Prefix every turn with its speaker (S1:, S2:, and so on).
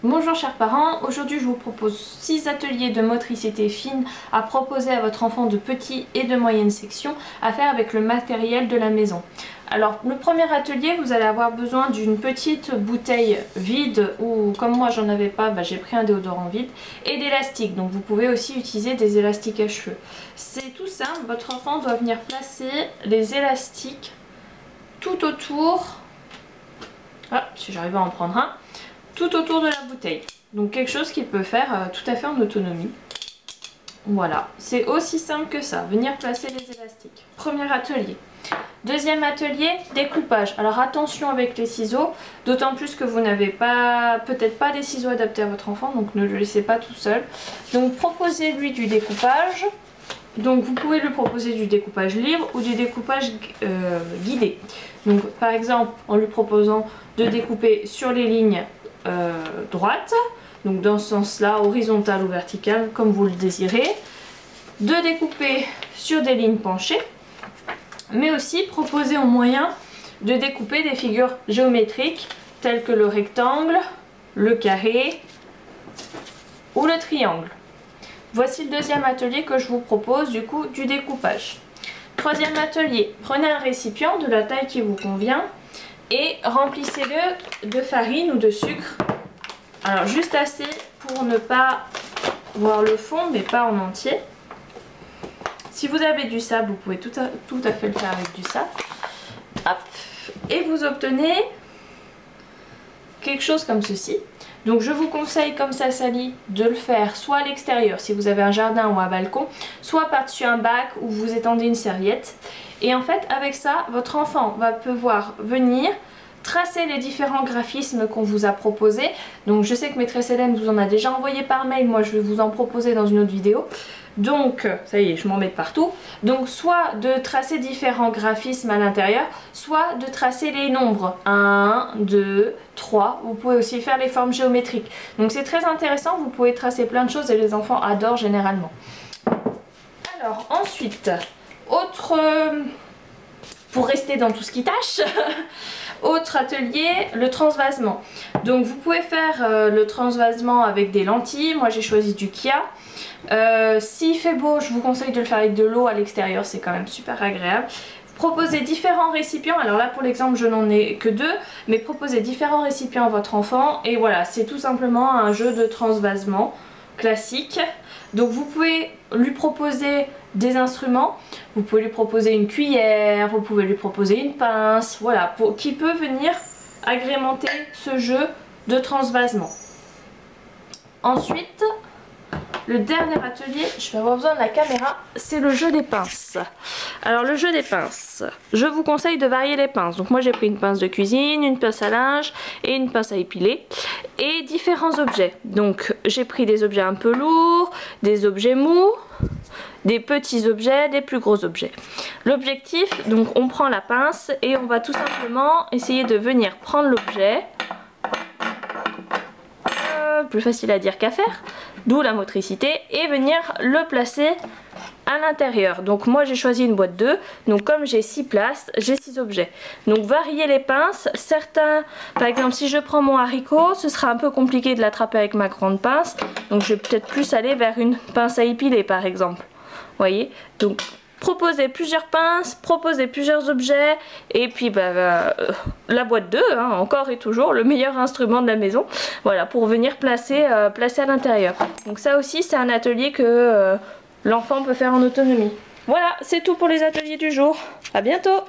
S1: Bonjour chers parents, aujourd'hui je vous propose 6 ateliers de motricité fine à proposer à votre enfant de petite et de moyenne section à faire avec le matériel de la maison. Alors le premier atelier, vous allez avoir besoin d'une petite bouteille vide ou comme moi j'en avais pas, j'ai pris un déodorant vide et d'élastique. Donc vous pouvez aussi utiliser des élastiques à cheveux. C'est tout simple, votre enfant doit venir placer les élastiques tout autour, si j'arrive à en prendre un, tout autour de la bouteille. Donc quelque chose qu'il peut faire tout à fait en autonomie. Voilà, c'est aussi simple que ça, venir placer les élastiques. Premier atelier. Deuxième atelier, découpage. Alors attention avec les ciseaux, d'autant plus que vous n'avez pas, peut-être pas des ciseaux adaptés à votre enfant, donc ne le laissez pas tout seul. Donc proposez-lui du découpage. Donc vous pouvez lui proposer du découpage libre ou du découpage guidé. Donc par exemple en lui proposant de découper sur les lignes droites, donc dans ce sens là, horizontal ou vertical comme vous le désirez, de découper sur des lignes penchées, mais aussi proposer en moyen de découper des figures géométriques telles que le rectangle, le carré ou le triangle. Voici le deuxième atelier que je vous propose, du coup du découpage. Troisième atelier, prenez un récipient de la taille qui vous convient et remplissez-le de farine ou de sucre. Alors juste assez pour ne pas voir le fond mais pas en entier. Si vous avez du sable, vous pouvez tout à fait le faire avec du sable. Hop. Et vous obtenez quelque chose comme ceci. Donc je vous conseille, comme ça salit, de le faire soit à l'extérieur si vous avez un jardin ou un balcon, soit par-dessus un bac où vous étendez une serviette. Et en fait avec ça, votre enfant va pouvoir venir tracer les différents graphismes qu'on vous a proposés. Donc je sais que maîtresse Hélène vous en a déjà envoyé par mail, moi je vais vous en proposer dans une autre vidéo. Donc ça y est, je m'en mets de partout. Donc soit de tracer différents graphismes à l'intérieur, soit de tracer les nombres 1, 2, 3. Vous pouvez aussi faire les formes géométriques. Donc c'est très intéressant, vous pouvez tracer plein de choses et les enfants adorent généralement. Alors ensuite, pour rester dans tout ce qui tâche, autre atelier, le transvasement. Donc vous pouvez faire le transvasement avec des lentilles, moi j'ai choisi du Kia. S'il fait beau, je vous conseille de le faire avec de l'eau à l'extérieur, c'est quand même super agréable. Proposez différents récipients, alors là pour l'exemple je n'en ai que 2, mais proposez différents récipients à votre enfant et voilà, c'est tout simplement un jeu de transvasement classique. Donc vous pouvez lui proposer des instruments, vous pouvez lui proposer une cuillère, vous pouvez lui proposer une pince, voilà, qui peut venir agrémenter ce jeu de transvasement. Ensuite, le dernier atelier, je vais avoir besoin de la caméra, c'est le jeu des pinces. Alors le jeu des pinces, je vous conseille de varier les pinces. Donc moi j'ai pris une pince de cuisine, une pince à linge et une pince à épiler. Et différents objets. Donc j'ai pris des objets un peu lourds, des objets mous, des petits objets, des plus gros objets. L'objectif, donc on prend la pince et on va tout simplement essayer de venir prendre l'objet. Plus facile à dire qu'à faire, d'où la motricité, et venir le placer à l'intérieur. Donc moi j'ai choisi une boîte 2, donc comme j'ai 6 places, j'ai 6 objets. Donc varier les pinces, certains, par exemple si je prends mon haricot, ce sera un peu compliqué de l'attraper avec ma grande pince, donc je vais peut-être plus aller vers une pince à épiler par exemple. Vous voyez, donc proposer plusieurs pinces, proposer plusieurs objets et puis la boîte 2, encore et toujours le meilleur instrument de la maison, voilà, pour venir placer à l'intérieur. Donc ça aussi c'est un atelier que l'enfant peut faire en autonomie. Voilà, c'est tout pour les ateliers du jour. À bientôt!